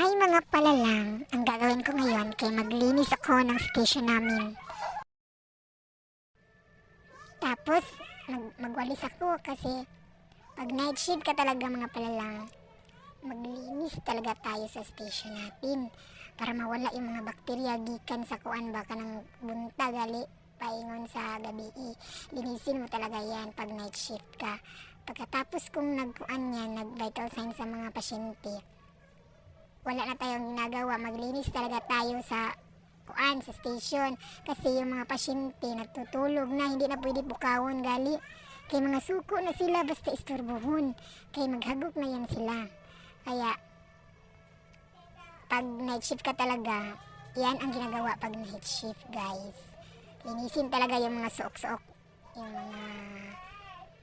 Hi mga palalang, ang gagawin ko ngayon kay maglinis ako ng station namin. Tapos magwalis ako kasi pag night shift ka talaga mga palalang, maglinis talaga tayo sa station natin para mawala yung mga bakterya gikan sa kuan ba kanang bunta gali paingon sa gabi. Linisin mo talaga yan pag night shift ka. Pagkatapos kung nagkuan yan, nag vital signs sa mga pasyente, wala na tayong ginagawa, maglinis talaga tayo sa kuan sa station kasi yung mga pasyente nagtutulog na, hindi na pwede bukawon gali kay mga suko na sila basta istorbohon kay maghagok na yan sila. Kaya pag night shift ka talaga, yan ang ginagawa pag night shift guys. Linisin talaga yung mga suok-suok, yung mga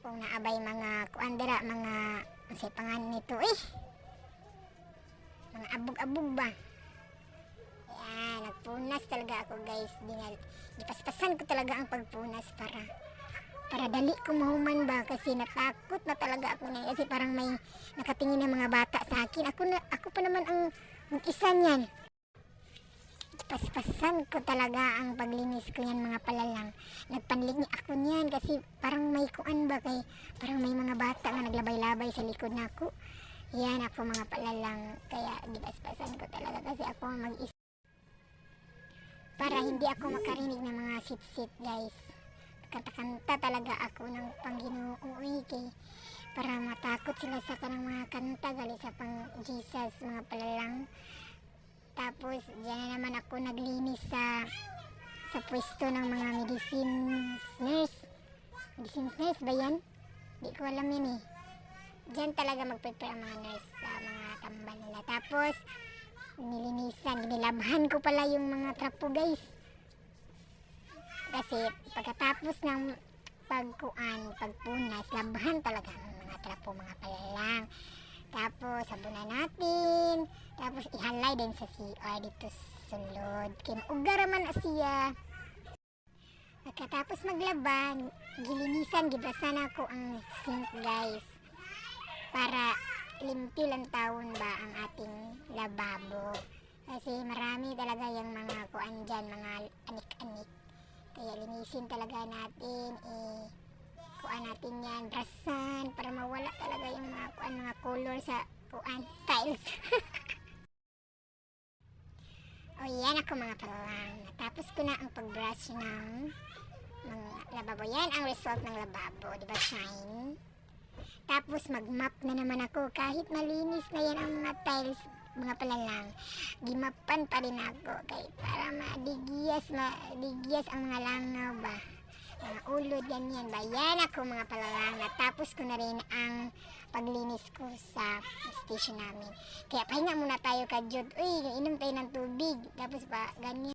kung naabay mga kuan dira, mga ansay pangalan nito mga abog-abog ba. Yan, nagpunas talaga ako guys. Dipaspasan ko talaga ang pagpunas para dali ko mahuman ba kasi natakot na talaga ako na kasi parang may nakatingin ng mga bata sa akin. Ako pa naman ang mag-isa niyan. Dipaspasan ko talaga ang paglinis ko yan mga palalang. Nagpanlingi ako niyan kasi parang may kuan ba kay parang may mga bata na naglabay-labay sa likod nako. Yan ako mga palalang, kaya dipaspasan ko talaga kasi ako mag-isa para hindi ako makarinig ng mga sit-sit guys. Kanta-kanta talaga ako ng Panginoon kay para matakot sila sa kanang mga kanta gali sa pang Jesus mga palalang. Tapos diyan na naman ako naglinis sa pwesto ng mga medicines nurse ba yan? Di ko alam yun Diyan talaga mag-prepare ang mga nurse sa mga tambal nila. Tapos, ginilabhan ko pala yung mga trapo guys. Kasi pagkatapos ng pagpunas, labhan talaga ang mga trapo mga palalang. Tapos, sabunan natin. Tapos, ihalay din sa CR dito sulod. Kaya maugar man siya. Pagkatapos maglaban, gilinisan, gibrasan ako ang sink guys. Para limpyo lang taon ba ang ating lababo. Kasi marami talaga yung mga kuan dyan, mga anik-anik. Kaya linisin talaga natin, kuan natin yan, brasan, para mawala talaga yung mga kuan, mga color sa kuan, tiles. O yan ako mga palalang. Natapos ko na ang pagbrush ng mga lababo. Yan ang result ng lababo, di ba shine? Tapos mag-map na naman ako kahit malinis na yan ang mga tiles mga palalang. Gimapan pa rin ako kay para madigiyas ang mga langaw ba. Mga ulod yan ba. Yan ako mga palalang. Natapos ko na rin ang paglinis ko sa station namin. Kaya pahinga muna tayo ka Jud. Uy, inom tayo ng tubig. Tapos pa ganyan.